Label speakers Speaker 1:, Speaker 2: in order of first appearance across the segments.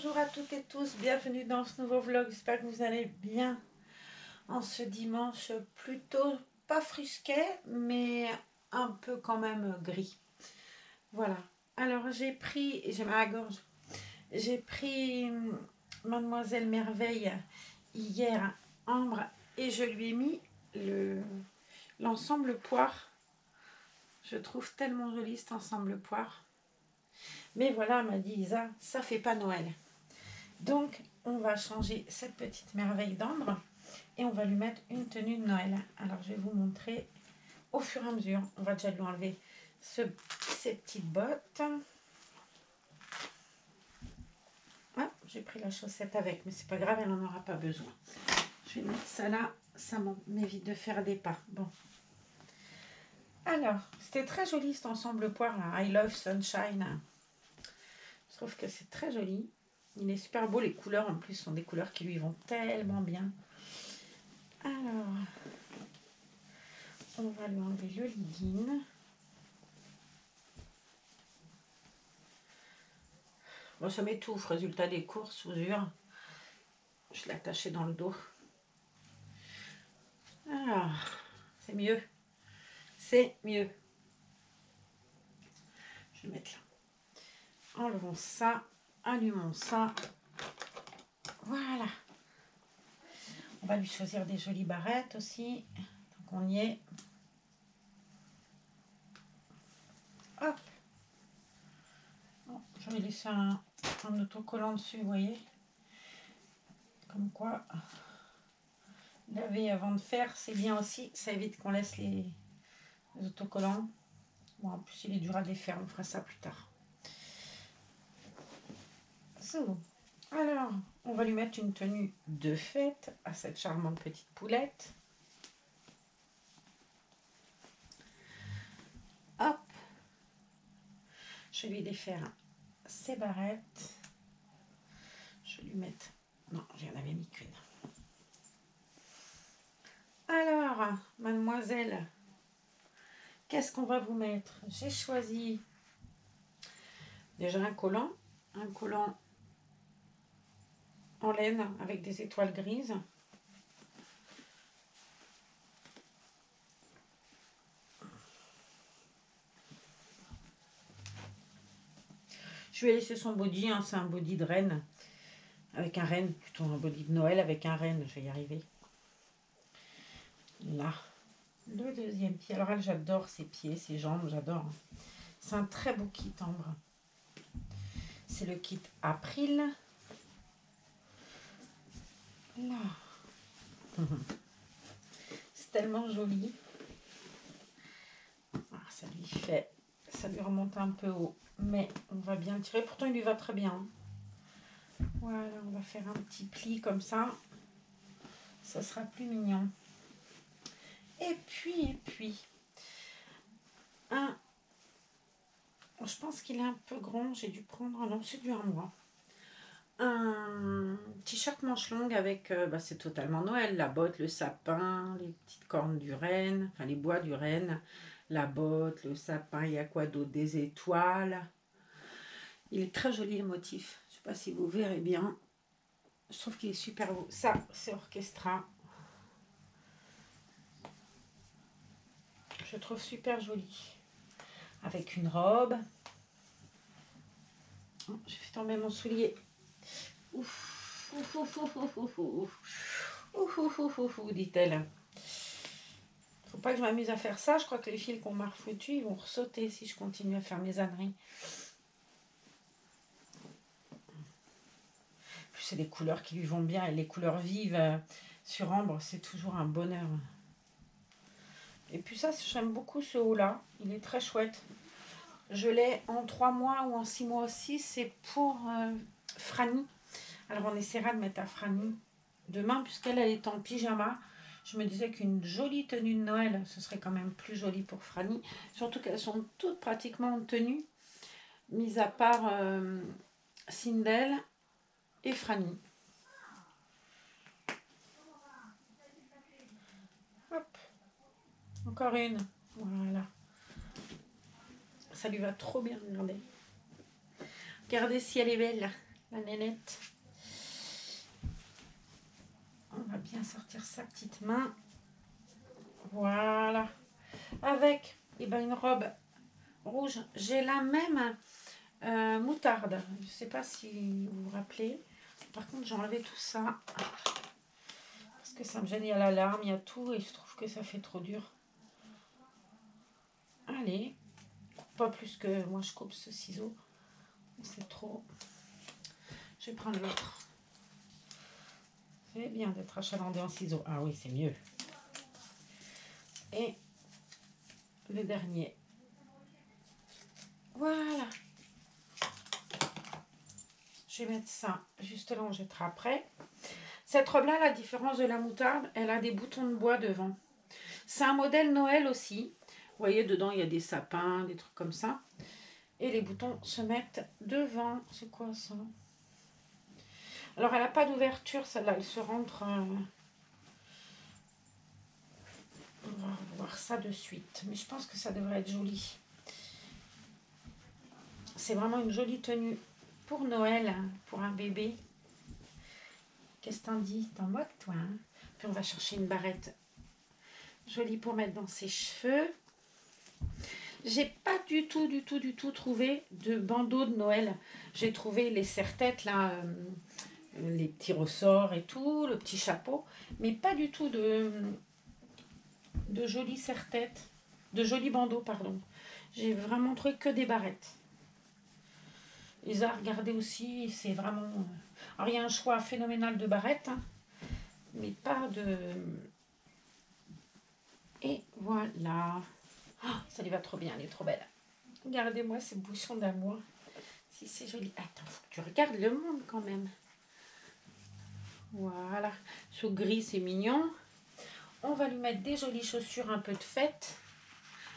Speaker 1: Bonjour à toutes et tous, bienvenue dans ce nouveau vlog, j'espère que vous allez bien en ce dimanche plutôt pas frisquet mais un peu quand même gris. Voilà, alors j'ai pris, j'ai mal à la gorge, j'ai pris Mademoiselle Merveille hier, Ambre, et je lui ai mis l'ensemble poire. Je trouve tellement joli cet ensemble poire. Mais voilà, m'a dit Isa, ça fait pas Noël. Donc, on va changer cette petite merveille d'Ambre et on va lui mettre une tenue de Noël. Alors, je vais vous montrer au fur et à mesure. On va déjà lui enlever ces petites bottes. Ah, j'ai pris la chaussette avec, mais c'est pas grave, elle n'en aura pas besoin. Je vais mettre ça là, ça m'évite de faire des pas. Bon. Alors, c'était très joli cet ensemble poire là, I Love Sunshine. Je trouve que c'est très joli. Il est super beau, les couleurs en plus sont des couleurs qui lui vont tellement bien. Alors, on va lui enlever le legging. Bon, ça m'étouffe, résultat des courses, je vous jure. Je l'ai attaché dans le dos. Alors, c'est mieux. C'est mieux. Je vais mettre là. Enlevons ça, allumons ça. Voilà. On va lui choisir des jolies barrettes aussi. Tant qu'on y est. Hop. Bon, je vais laisser un autocollant dessus, vous voyez. Comme quoi, laver avant de faire, c'est bien aussi. Ça évite qu'on laisse les autocollants. Bon, en plus, il est dur à défaire. On fera ça plus tard. So. Alors, on va lui mettre une tenue de fête à cette charmante petite poulette. Hop. Je vais lui défaire ses barrettes. Je vais lui mettre... Non, j'en avais mis qu'une. Alors, mademoiselle, qu'est-ce qu'on va vous mettre? J'ai choisi déjà un collant en laine avec des étoiles grises. Je vais laisser son body, hein, c'est un body de reine, avec un renne, plutôt un body de Noël avec un renne, je vais y arriver. Là, le deuxième pied. Alors elle, j'adore ses pieds, ses jambes, j'adore. C'est un très beau kit Ambre. C'est le kit April. Là. C'est tellement joli. Ah, ça lui remonte un peu haut. Mais on va bien le tirer. Pourtant, il lui va très bien. Voilà, on va faire un petit pli comme ça. Ça sera plus mignon. Et puis, je pense qu'il est un peu grand. J'ai dû prendre, non, c'est du 1 mois. Un t-shirt manche longue avec, c'est totalement Noël. La botte, le sapin, les petites cornes du renne, enfin les bois du renne, la botte, le sapin, il y a quoi d'autre? Des étoiles. Il est très joli le motif. Je ne sais pas si vous verrez bien. Je trouve qu'il est super beau. Ça, c'est Orchestra. Je trouve super joli. Avec une robe. Oh, j'ai fait tomber mon soulier. Ouf, ouf, ouf, ouf, ouf, ouf, ouf, ouf, ouf, ouf, ouf, ouf, dit-elle. Faut pas que je m'amuse à faire ça. Je crois que les fils qu'on m'a refoutus, ils vont ressauter si je continue à faire mes âneries. En plus, c'est des couleurs qui lui vont bien. Et les couleurs vives sur Ambre, c'est toujours un bonheur. Et puis ça, j'aime beaucoup ce haut-là. Il est très chouette. Je l'ai en 3 mois ou en 6 mois aussi. C'est pour Franny. Alors, on essaiera de mettre à Franny demain, puisqu'elle est en pyjama. Je me disais qu'une jolie tenue de Noël, ce serait quand même plus joli pour Franny. Surtout qu'elles sont toutes pratiquement en tenue, mis à part Sindel et Franny. Hop. Encore une. Voilà. Ça lui va trop bien, regardez. Regardez si elle est belle. la nénette. On va bien sortir sa petite main. Voilà. Avec une robe rouge. J'ai la même moutarde. Je ne sais pas si vous vous rappelez. Par contre, j'ai enlevé tout ça. Parce que ça me gêne. Il y a l'alarme, il y a tout. Et je trouve que ça fait trop dur. Allez. Pas plus que moi je coupe ce ciseau. C'est trop. Je vais prendre l'autre. C'est bien d'être achalandé en ciseaux. Ah oui, c'est mieux. Et le dernier. Voilà. Je vais mettre ça juste là, on jettera après. Cette robe-là, la différence de la moutarde, elle a des boutons de bois devant. C'est un modèle Noël aussi. Vous voyez, dedans, il y a des sapins, des trucs comme ça. Et les boutons se mettent devant. C'est quoi ça? Alors, elle n'a pas d'ouverture, celle-là. Elle se rentre... On va voir ça de suite. Mais je pense que ça devrait être joli. C'est vraiment une jolie tenue pour Noël, pour un bébé. Qu'est-ce que t'en dis? T'en moques, toi, hein? Puis on va chercher une barrette jolie pour mettre dans ses cheveux. J'ai pas du tout trouvé de bandeau de Noël. J'ai trouvé les serre-têtes, là, les petits ressorts et tout, le petit chapeau. Mais pas du tout de jolis serre-têtes, de jolis bandeaux, pardon. J'ai vraiment trouvé que des barrettes. Les a regardé aussi, c'est vraiment... Alors, il y a un choix phénoménal de barrettes, hein, mais pas de... Et voilà. Oh, ça lui va trop bien, elle est trop belle. Regardez-moi ces bouchons d'amour. Si c'est joli. Attends, faut que tu regardes le monde quand même. Voilà. Ce gris, c'est mignon. On va lui mettre des jolies chaussures un peu de fête.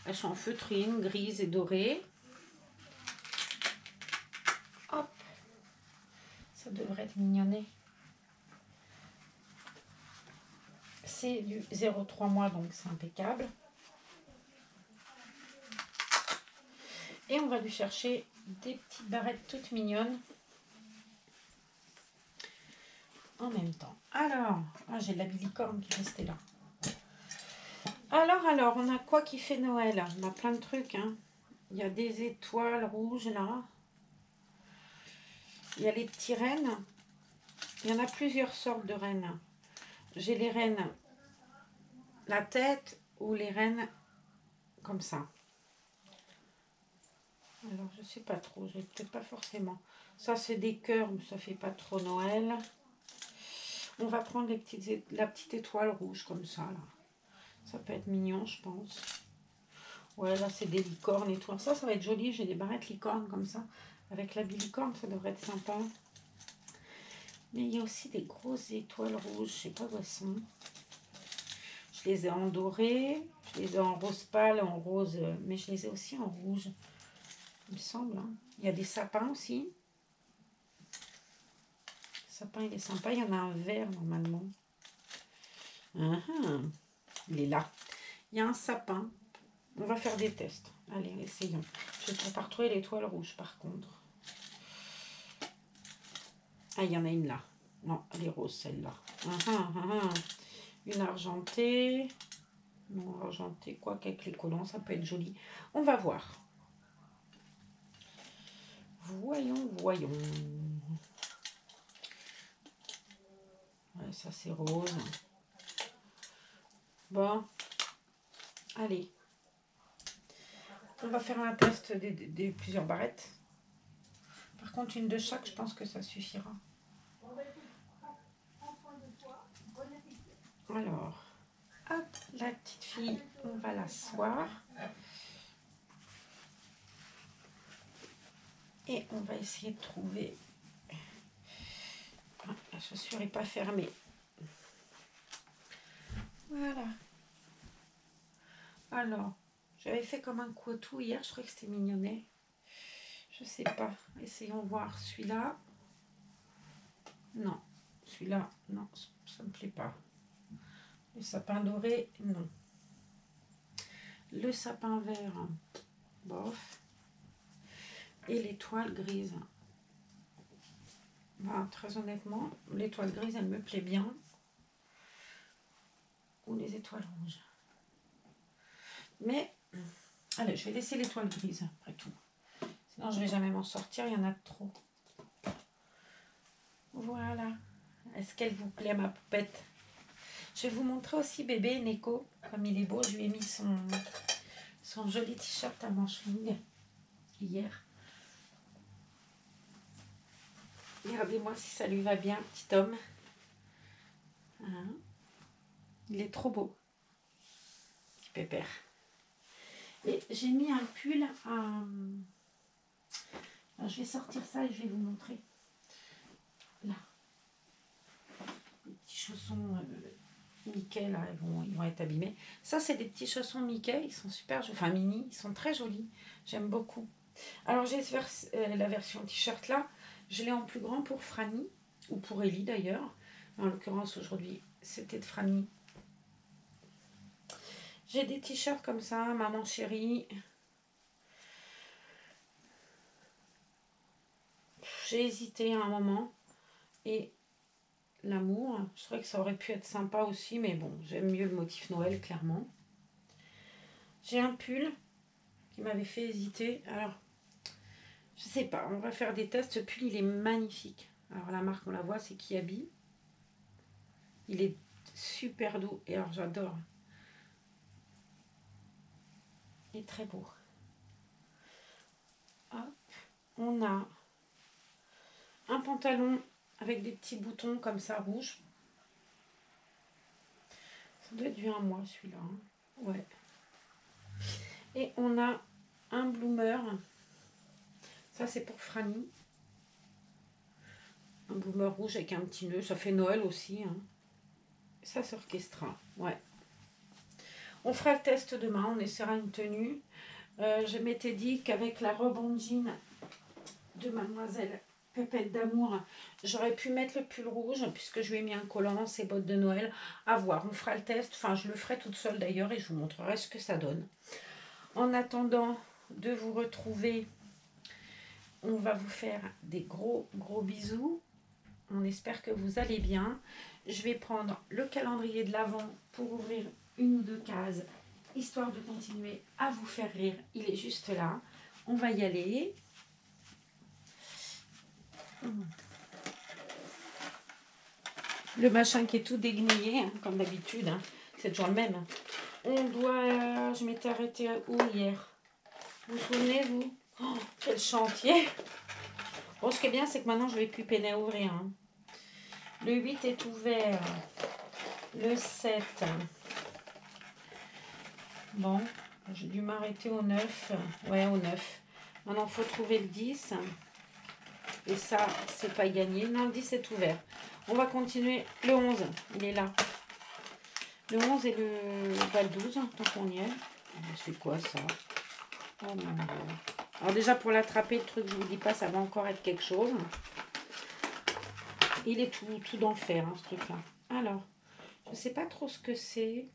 Speaker 1: Elles sont en feutrine, grises et dorées. Hop. Ça devrait être mignonné. C'est du 0,3 mois, donc c'est impeccable. Et on va lui chercher des petites barrettes toutes mignonnes. En même temps. Alors, j'ai de la bilicorne qui restait là. Alors, on a quoi qui fait Noël? On a plein de trucs, hein. Il y a des étoiles rouges, là. Il y a les petits rennes. Il y en a plusieurs sortes de rennes. J'ai les rennes la tête ou les rennes comme ça. Alors, je sais pas trop. Je vais peut-être pas forcément. Ça, c'est des cœurs, mais ça fait pas trop Noël. On va prendre la petite étoile rouge comme ça, là. Ça peut être mignon, je pense. Ouais, là, c'est des licornes et tout. Ça va être joli. J'ai des barrettes licornes comme ça. Avec la bilicorne, ça devrait être sympa. Mais il y a aussi des grosses étoiles rouges. Je sais pas où elles sont. Je les ai en doré. Je les ai en rose pâle, en rose. Mais je les ai aussi en rouge. Il me semble. Hein. Il y a des sapins aussi. Le sapin, il est sympa. Il y en a un vert, normalement. Il est là. Il y a un sapin. On va faire des tests. Allez, essayons. Je ne vais pas retrouver l'étoile rouge, par contre. Ah, il y en a une là. Non, elle est rose, celle-là. Une argentée. Non, argentée, quoi qu'avec les collants, ça peut être joli. On va voir. Voyons. Ouais, ça, c'est rose. Bon. Allez. On va faire un test des plusieurs barrettes. Par contre, une de chaque, je pense que ça suffira. Alors, hop, la petite fille, on va l'asseoir. Et on va essayer de trouver... Ah, la chaussure n'est pas fermée. Voilà. Alors, j'avais fait comme un couteau hier, je crois que c'était mignonnet. Je sais pas. Essayons voir celui-là. Non. Celui-là, non, ça me plaît pas. Le sapin doré, non. Le sapin vert, bof. Et l'étoile grise. Bah, très honnêtement, l'étoile grise, elle me plaît bien. Ou les étoiles rouges. Mais, allez, je vais laisser l'étoile grise, après tout. Sinon, je vais jamais m'en sortir, il y en a trop. Voilà. Est-ce qu'elle vous plaît, ma poupette? Je vais vous montrer aussi bébé Neko. Comme il est beau, je lui ai mis son joli t-shirt à manches longues hier. Regardez-moi si ça lui va bien, petit homme. Hein, il est trop beau. Petit pépère. Et j'ai mis un pull à... Alors, je vais sortir ça et je vais vous montrer. Là. Les petits chaussons Mickey, là, ils vont être abîmés. Ça, c'est des petits chaussons Mickey. Ils sont super jolis. Enfin, mini. Ils sont très jolis. J'aime beaucoup. Alors, j'ai la version t-shirt là. Je l'ai en plus grand pour Franny. Ou pour Ellie, d'ailleurs. En l'occurrence, aujourd'hui, c'était de Franny. J'ai des t-shirts comme ça. Maman chérie. J'ai hésité à un moment. Et l'amour, je trouvais que ça aurait pu être sympa aussi, mais bon, j'aime mieux le motif Noël, clairement. J'ai un pull qui m'avait fait hésiter. Alors, je sais pas, on va faire des tests. Ce pull, il est magnifique. Alors, la marque, on la voit, c'est Kiabi. Il est super doux. Et alors, j'adore. Il est très beau. Hop. On a un pantalon avec des petits boutons comme ça, rouges. Ça doit être du 1 mois, celui-là. Hein. Ouais. Et on a un bloomer. Ça, c'est pour Franny. Un bloomer rouge avec un petit nœud. Ça fait Noël aussi. Hein. Ça, c'est Orchestra. Ouais. On fera le test demain. On essaiera une tenue. Je m'étais dit qu'avec la robe en jean de Mademoiselle Pépette d'amour, j'aurais pu mettre le pull rouge puisque je lui ai mis un collant, ses bottes de Noël. À voir. On fera le test. Enfin, je le ferai toute seule d'ailleurs et je vous montrerai ce que ça donne. En attendant de vous retrouver, on va vous faire des gros bisous. On espère que vous allez bien. Je vais prendre le calendrier de l'Avent pour ouvrir une ou deux cases, histoire de continuer à vous faire rire. Il est juste là. On va y aller. Le machin qui est tout dégnillé, hein, comme d'habitude. Hein. C'est toujours le même. On doit... je m'étais arrêtée où hier? Vous vous souvenez, vous? Oh, quel chantier! Bon, ce qui est bien, c'est que maintenant, je ne vais plus peiner à ouvrir. Hein. Le 8 est ouvert. Le 7. Bon, j'ai dû m'arrêter au 9. Ouais, au 9. Maintenant, il faut trouver le 10. Et ça, c'est pas gagné. Non, le 10 est ouvert. On va continuer. Le 11, il est là. Le 11 et le 12, tant qu'on y est. C'est quoi ça? Oh mon Dieu. Alors déjà, pour l'attraper, le truc, je vous dis pas, ça va encore être quelque chose. Il est tout dans le fer, hein, ce truc-là. Alors, je sais pas trop ce que c'est.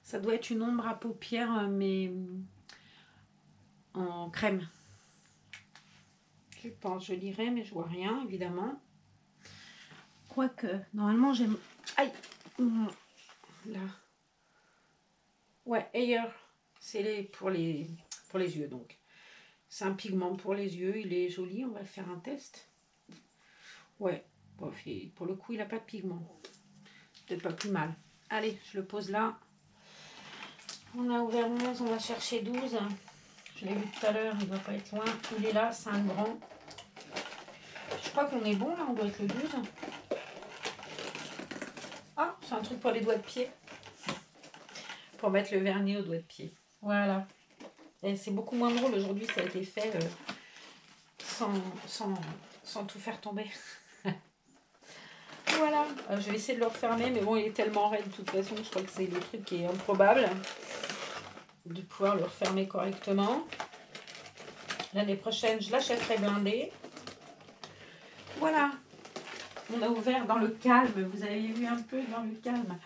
Speaker 1: Ça doit être une ombre à paupières, mais en crème. Je pense, je lirai, mais je vois rien, évidemment. Quoique, normalement, j'aime... Aïe! Là. Ouais, ailleurs. C'est pour les yeux, donc. C'est un pigment pour les yeux. Il est joli. On va faire un test. Ouais. Bon, pour le coup, il n'a pas de pigment. Peut-être pas plus mal. Allez, je le pose là. On a ouvert 11. On va chercher 12. Je l'ai vu tout à l'heure. Il ne doit pas être loin. Il est là. C'est un grand. Je crois qu'on est bon, là. On doit être le 12. Ah, c'est un truc pour les doigts de pied. Pour mettre le vernis aux doigts de pied. Voilà. Et c'est beaucoup moins drôle aujourd'hui, ça a été fait sans tout faire tomber. Voilà. Je vais essayer de le refermer, mais bon, il est tellement raide de toute façon que je crois que c'est le truc qui est improbable de pouvoir le refermer correctement. L'année prochaine, je l'achèterai blindé. Voilà. On a ouvert dans le calme. Vous avez vu un peu dans le calme.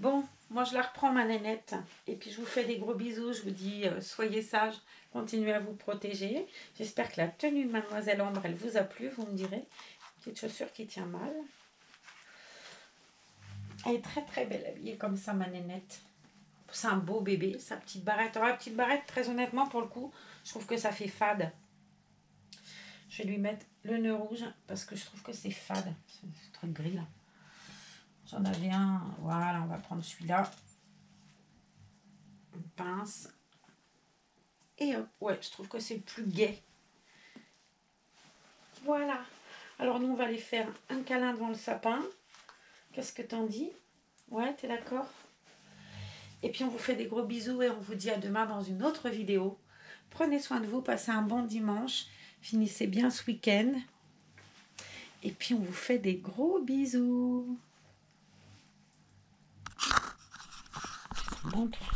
Speaker 1: Bon, Moi, je la reprends, ma nénette. Et puis, je vous fais des gros bisous. Je vous dis, soyez sages. Continuez à vous protéger. J'espère que la tenue de Mademoiselle Ambre, elle vous a plu. Vous me direz. Petite chaussure qui tient mal. Elle est très, très belle habillée comme ça, ma nénette. C'est un beau bébé. Sa petite barrette. Alors, la petite barrette, très honnêtement, pour le coup, je trouve que ça fait fade. Je vais lui mettre le nœud rouge parce que je trouve que c'est fade. Ce truc gris, là. J'en avais un. Voilà, on va prendre celui-là. Une pince. Et hop, ouais, je trouve que c'est plus gai. Voilà. Alors, nous, on va aller faire un câlin devant le sapin. Qu'est-ce que t'en dis? Ouais, t'es d'accord? Et puis, on vous fait des gros bisous et on vous dit à demain dans une autre vidéo. Prenez soin de vous, passez un bon dimanche. Finissez bien ce week-end. Et puis, on vous fait des gros bisous. Bon, toi.